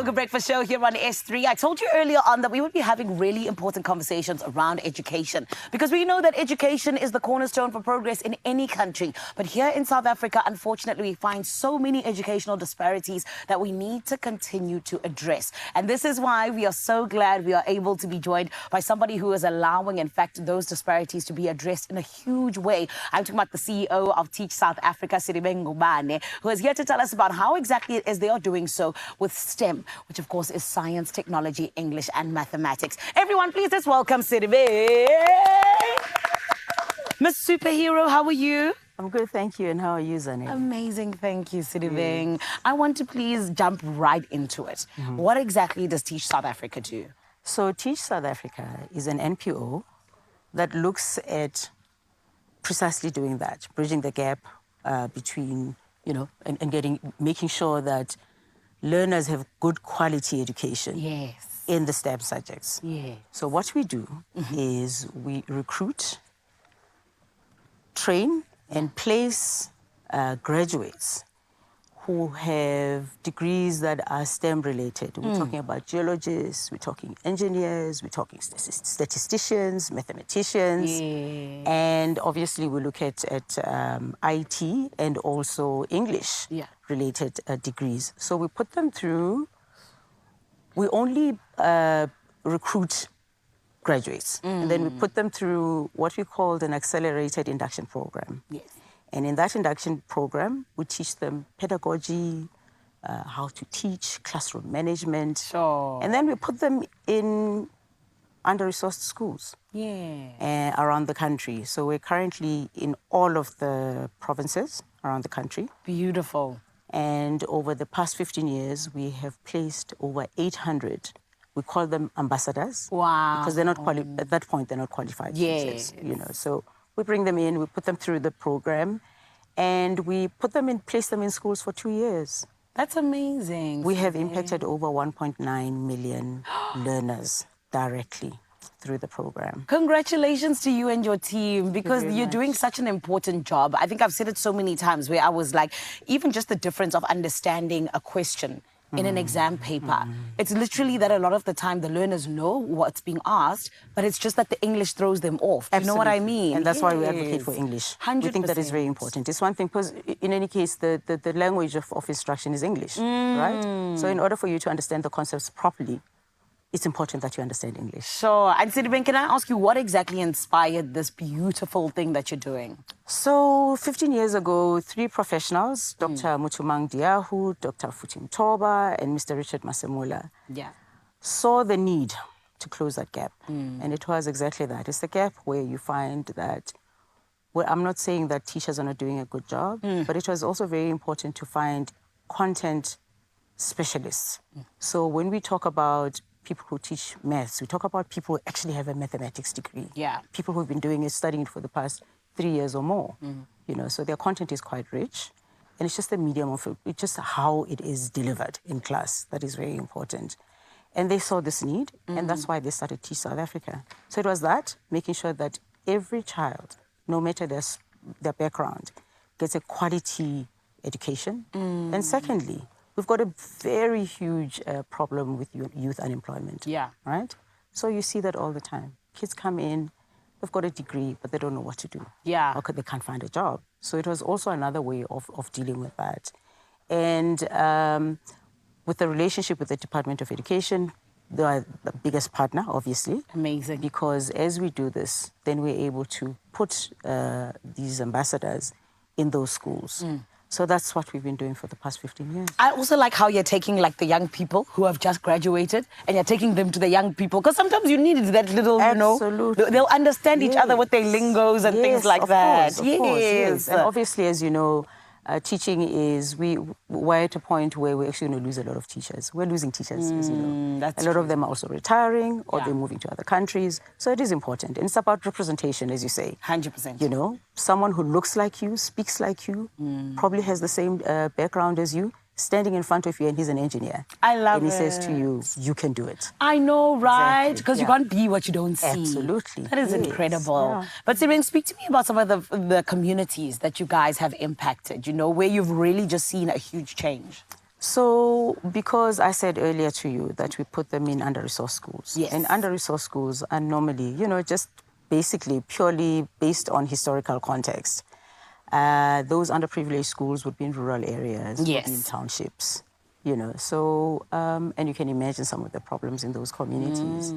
Yoga Breakfast Show here on S3. I told you earlier on that we would be having really important conversations around education because we know that education is the cornerstone for progress in any country. But here in South Africa, unfortunately, we find so many educational disparities that we need to continue to address. And this is why we are so glad we are able to be joined by somebody who is allowing, in fact, those disparities to be addressed in a huge way. I'm talking about the CEO of Teach South Africa, Ngubane, who is here to tell us about how exactly it is they are doing so with STEM, which of course is science, technology, English and mathematics. Everyone, please let's welcome Siribe. Miss Superhero, how are you? I'm good, thank you. And how are you, Zane? Amazing, thank you, Siribeng. I want to please jump right into it. What exactly does Teach South Africa do? So Teach South Africa is an NPO that looks at precisely doing that, bridging the gap between, and making sure that learners have good quality education in the STEM subjects. So what we do is we recruit, train, and place graduates who have degrees that are STEM related. We're talking about geologists, we're talking engineers, we're talking statisticians, mathematicians, and obviously we look at IT and also English related degrees. So we put them through, we only recruit graduates, and then we put them through what we called an accelerated induction program. And in that induction program, we teach them pedagogy, how to teach, classroom management. And then we put them in under-resourced schools around the country. So we're currently in all of the provinces around the country. Beautiful. And over the past 15 years, we have placed over 800. We call them ambassadors. Wow. Because they're not at that point, they're not qualified teachers. So we bring them in, we put them through the program, and we place them in schools for 2 years. That's amazing. We have impacted over 1.9 million learners directly through the program. Congratulations to you and your team, because you're doing such an important job. I think I've said it so many times where I was like, even just the difference of understanding a question in an exam paper. It's literally that a lot of the time the learners know what's being asked, but it's just that the English throws them off. You know what I mean? And that's why we advocate for English. 100%. We think that is very important. It's one thing, because in any case, the language of instruction is English, right? So in order for you to understand the concepts properly, it's important that you understand English. Sure. And Siriben, can I ask you what exactly inspired this beautiful thing that you're doing? So 15 years ago, 3 professionals, Dr. Mutumang Diahu, Dr. Futim Toba, and Mr. Richard Masemula, saw the need to close that gap. And it was exactly that. It's the gap where you find that, well, I'm not saying that teachers are not doing a good job, but it was also very important to find content specialists. So when we talk about people who teach maths, we talk about people who actually have a mathematics degree. People who've been studying it for the past 3 years or more. So their content is quite rich, and it's just the medium of it. It's just how it is delivered in class that is very important. And they saw this need, and that's why they started Teach South Africa. So it was that, making sure that every child, no matter their background, gets a quality education. And secondly, we've got a very huge problem with youth unemployment. Right? So you see that all the time. Kids come in, they've got a degree, but they don't know what to do. Or they can't find a job. So it was also another way of dealing with that. And with the relationship with the Department of Education, they are the biggest partner, obviously. Amazing. Because as we do this, then we're able to put these ambassadors in those schools. So that's what we've been doing for the past 15 years. I also like how you're taking like the young people who have just graduated and you're taking them to the young people, because sometimes you need that little, they'll understand each other with their lingos and things like that. Of course. And obviously, as you know, teaching is, we're at a point where we're actually going to lose a lot of teachers. We're losing teachers, as you know. A lot of them are also retiring or they're moving to other countries. So it is important. And it's about representation, as you say. 100%. Someone who looks like you, speaks like you, probably has the same background as you, standing in front of you, and he's an engineer. I love it. And he says to you, you can do it. I know, right? Because you can't be what you don't see. Absolutely. That is incredible. But Sireng, speak to me about some of the communities that you guys have impacted, where you've really just seen a huge change. So, because I said earlier to you that we put them in under-resourced schools. Yes. And under-resourced schools are normally, just basically purely based on historical context. Those underprivileged schools would be in rural areas, would be in Yes. townships, So, and you can imagine some of the problems in those communities.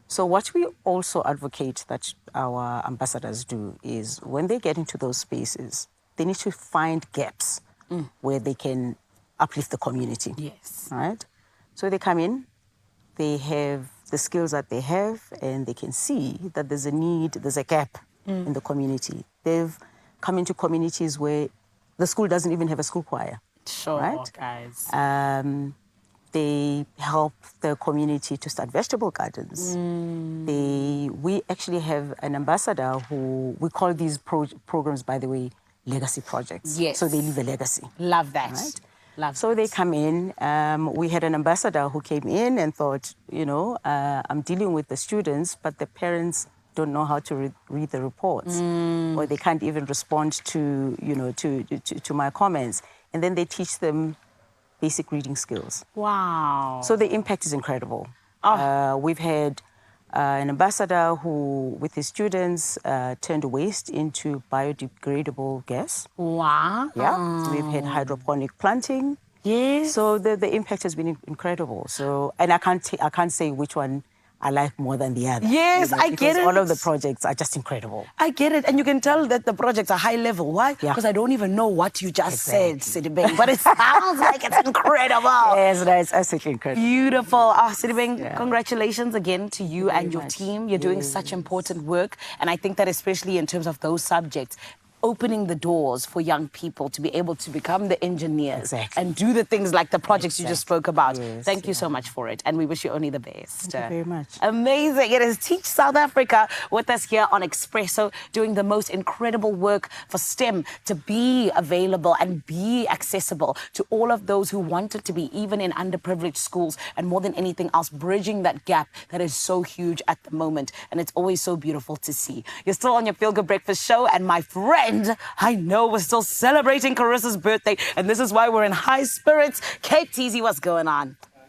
So what we also advocate that our ambassadors do is when they get into those spaces, they need to find gaps where they can uplift the community. Yes. Right? So they come in, they have the skills that they have, and they can see that there's a need, there's a gap in the community. They've come into communities where the school doesn't even have a school choir. Sure, right? guys. They help the community to start vegetable gardens. We actually have an ambassador who, we call these programs, by the way, legacy projects. Yes. So they leave a legacy. Love that. Right? Love so that. they come in. We had an ambassador who came in and thought, I'm dealing with the students, but the parents don't know how to read the reports, or they can't even respond to, to my comments. And then they teach them basic reading skills. Wow. So the impact is incredible. Oh. We've had an ambassador who, with his students, turned waste into biodegradable gas. Wow. Yeah. So we've had hydroponic planting. Yes. So the impact has been incredible. So, and I can't say which one I like more than the other. Yes, I get it. All of the projects are just incredible. I get it. And you can tell that the projects are high level. Why? Yeah. Because I don't even know what you just said, Sidibeng. But it sounds like it's incredible. Yes, that's absolutely incredible. Beautiful. Sidibeng, congratulations again to you and your team. You're doing such important work. And I think that especially in terms of those subjects, opening the doors for young people to be able to become the engineers and do the things like the projects you just spoke about. Yes, Thank you so much for it. And we wish you only the best. Thank you very much. Amazing. It is Teach South Africa with us here on Expresso, doing the most incredible work for STEM to be available and be accessible to all of those who want it to be, even in underprivileged schools, and more than anything else, bridging that gap that is so huge at the moment. And it's always so beautiful to see. You're still on your Feel Good Breakfast show, and my friend, I know we're still celebrating Carissa's birthday, and this is why we're in high spirits. Kate Teasy, what's going on?